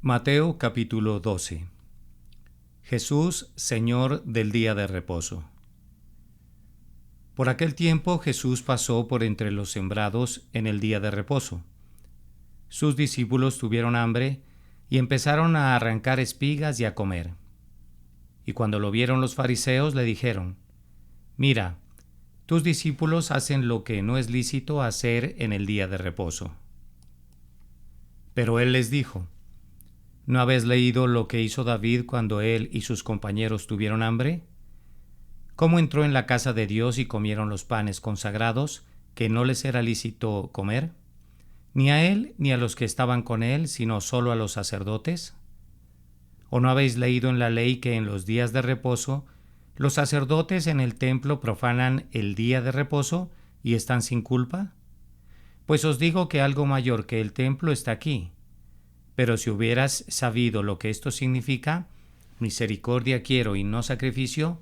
Mateo capítulo 12. Jesús, Señor del día de reposo. Por aquel tiempo Jesús pasó por entre los sembrados en el día de reposo. Sus discípulos tuvieron hambre y empezaron a arrancar espigas y a comer. Y cuando lo vieron los fariseos le dijeron: Mira, tus discípulos hacen lo que no es lícito hacer en el día de reposo. Pero él les dijo: ¿No habéis leído lo que hizo David cuando él y sus compañeros tuvieron hambre? ¿Cómo entró en la casa de Dios y comieron los panes consagrados que no les era lícito comer? Ni a él ni a los que estaban con él, sino solo a los sacerdotes. ¿O no habéis leído en la ley que en los días de reposo los sacerdotes en el templo profanan el día de reposo y están sin culpa? Pues os digo que algo mayor que el templo está aquí. Pero si hubieras sabido lo que esto significa, misericordia quiero y no sacrificio,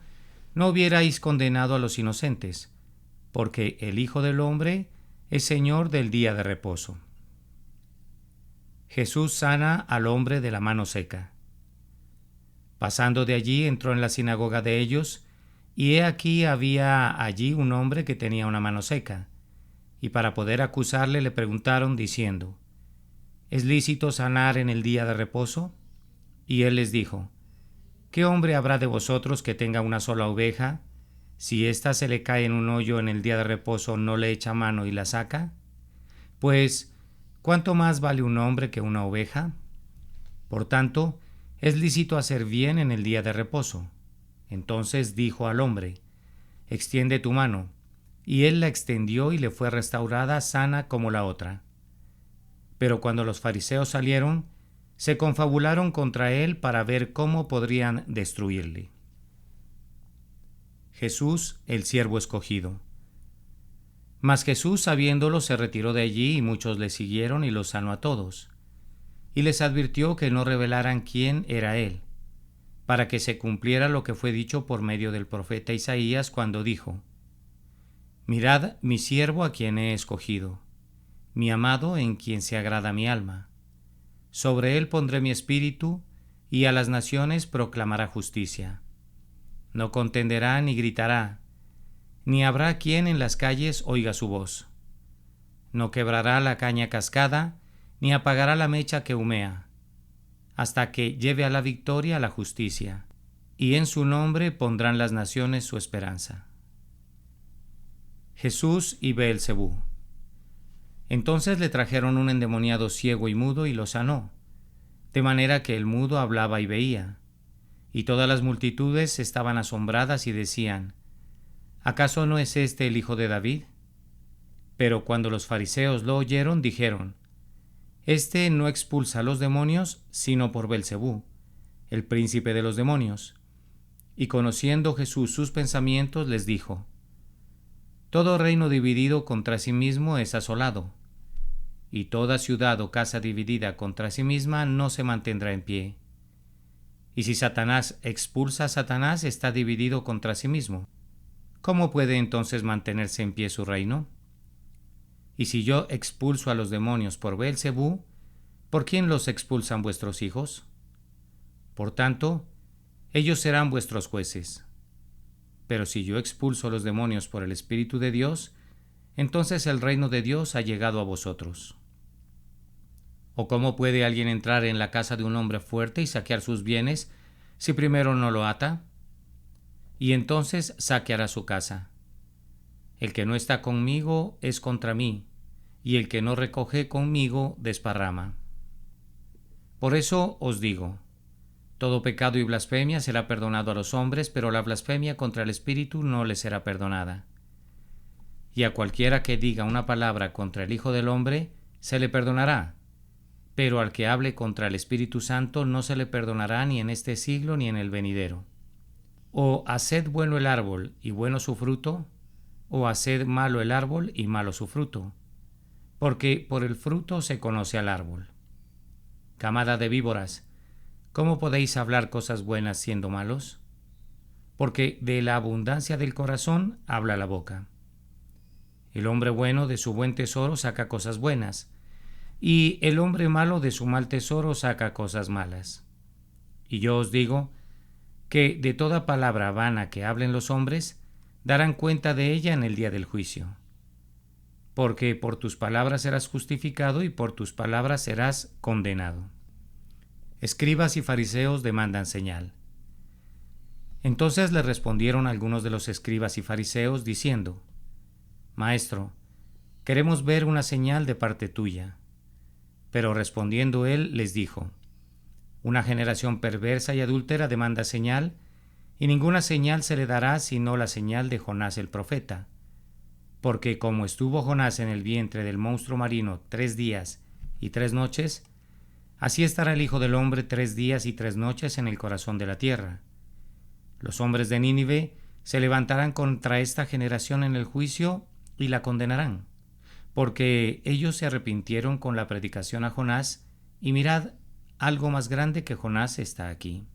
no hubierais condenado a los inocentes, porque el Hijo del Hombre es Señor del día de reposo. Jesús sana al hombre de la mano seca. Pasando de allí entró en la sinagoga de ellos, y he aquí había allí un hombre que tenía una mano seca, y para poder acusarle le preguntaron diciendo: ¿Es lícito sanar en el día de reposo? Y él les dijo: ¿Qué hombre habrá de vosotros que tenga una sola oveja? Si ésta se le cae en un hoyo en el día de reposo, ¿no le echa mano y la saca? Pues, ¿cuánto más vale un hombre que una oveja? Por tanto, es lícito hacer bien en el día de reposo. Entonces dijo al hombre: Extiende tu mano. Y él la extendió y le fue restaurada sana como la otra. Pero cuando los fariseos salieron, se confabularon contra él para ver cómo podrían destruirle. Jesús, el siervo escogido. Mas Jesús, sabiéndolo, se retiró de allí, y muchos le siguieron, y los sanó a todos. Y les advirtió que no revelaran quién era él, para que se cumpliera lo que fue dicho por medio del profeta Isaías, cuando dijo: Mirad mi siervo a quien he escogido, mi amado en quien se agrada mi alma. Sobre él pondré mi espíritu, y a las naciones proclamará justicia. No contenderá ni gritará, ni habrá quien en las calles oiga su voz. No quebrará la caña cascada, ni apagará la mecha que humea, hasta que lleve a la victoria la justicia, y en su nombre pondrán las naciones su esperanza. Jesús y Beelzebú. Entonces le trajeron un endemoniado ciego y mudo y lo sanó, de manera que el mudo hablaba y veía. Y todas las multitudes estaban asombradas y decían: ¿Acaso no es este el hijo de David? Pero cuando los fariseos lo oyeron, dijeron: Este no expulsa a los demonios, sino por Beelzebú, el príncipe de los demonios. Y conociendo Jesús sus pensamientos, les dijo: Todo reino dividido contra sí mismo es asolado, y toda ciudad o casa dividida contra sí misma no se mantendrá en pie. Y si Satanás expulsa a Satanás, está dividido contra sí mismo. ¿Cómo puede entonces mantenerse en pie su reino? Y si yo expulso a los demonios por Beelzebú, ¿por quién los expulsan vuestros hijos? Por tanto, ellos serán vuestros jueces. Pero si yo expulso a los demonios por el Espíritu de Dios, entonces el reino de Dios ha llegado a vosotros. ¿O cómo puede alguien entrar en la casa de un hombre fuerte y saquear sus bienes si primero no lo ata? Y entonces saqueará su casa. El que no está conmigo es contra mí, y el que no recoge conmigo desparrama. Por eso os digo: todo pecado y blasfemia será perdonado a los hombres, pero la blasfemia contra el Espíritu no le será perdonada. Y a cualquiera que diga una palabra contra el Hijo del Hombre, se le perdonará, pero al que hable contra el Espíritu Santo no se le perdonará ni en este siglo ni en el venidero. O haced bueno el árbol y bueno su fruto, o haced malo el árbol y malo su fruto, porque por el fruto se conoce al árbol. Camada de víboras, ¿cómo podéis hablar cosas buenas siendo malos? Porque de la abundancia del corazón habla la boca. El hombre bueno de su buen tesoro saca cosas buenas, y el hombre malo de su mal tesoro saca cosas malas. Y yo os digo que de toda palabra vana que hablen los hombres, darán cuenta de ella en el día del juicio. Porque por tus palabras serás justificado y por tus palabras serás condenado. Escribas y fariseos demandan señal. Entonces le respondieron algunos de los escribas y fariseos diciendo: Maestro, queremos ver una señal de parte tuya. Pero respondiendo él les dijo: Una generación perversa y adúltera demanda señal, y ninguna señal se le dará sino la señal de Jonás el profeta. Porque como estuvo Jonás en el vientre del monstruo marino 3 días y 3 noches, así estará el Hijo del Hombre 3 días y 3 noches en el corazón de la tierra. Los hombres de Nínive se levantarán contra esta generación en el juicio y la condenarán, porque ellos se arrepintieron con la predicación a Jonás, y mirad, algo más grande que Jonás está aquí.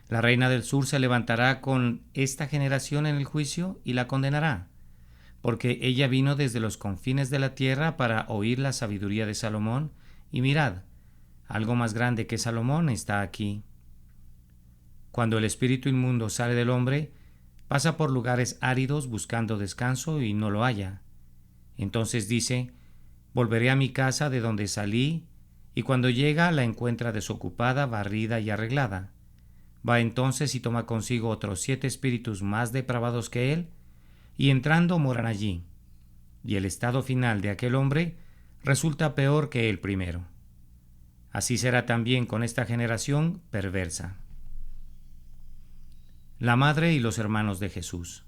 La reina del sur se levantará con esta generación en el juicio y la condenará, porque ella vino desde los confines de la tierra para oír la sabiduría de Salomón, y mirad, algo más grande que Salomón está aquí. Cuando el espíritu inmundo sale del hombre, pasa por lugares áridos buscando descanso y no lo halla. Entonces dice: Volveré a mi casa de donde salí, y cuando llega la encuentra desocupada, barrida y arreglada. Va entonces y toma consigo otros 7 espíritus más depravados que él, y entrando moran allí. Y el estado final de aquel hombre resulta peor que el primero. Así será también con esta generación perversa. La madre y los hermanos de Jesús.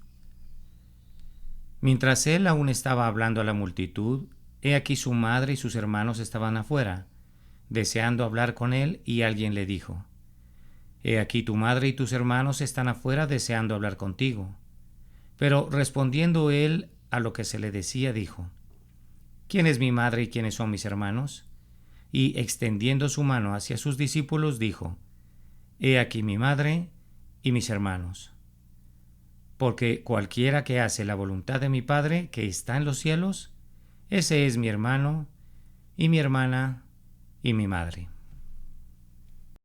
Mientras él aún estaba hablando a la multitud, he aquí su madre y sus hermanos estaban afuera, deseando hablar con él, y alguien le dijo: He aquí tu madre y tus hermanos están afuera deseando hablar contigo. Pero respondiendo él a lo que se le decía, dijo: ¿Quién es mi madre y quiénes son mis hermanos? Y extendiendo su mano hacia sus discípulos, dijo: He aquí mi madre y mis hermanos. Porque cualquiera que hace la voluntad de mi Padre que está en los cielos, ese es mi hermano y mi hermana y mi madre.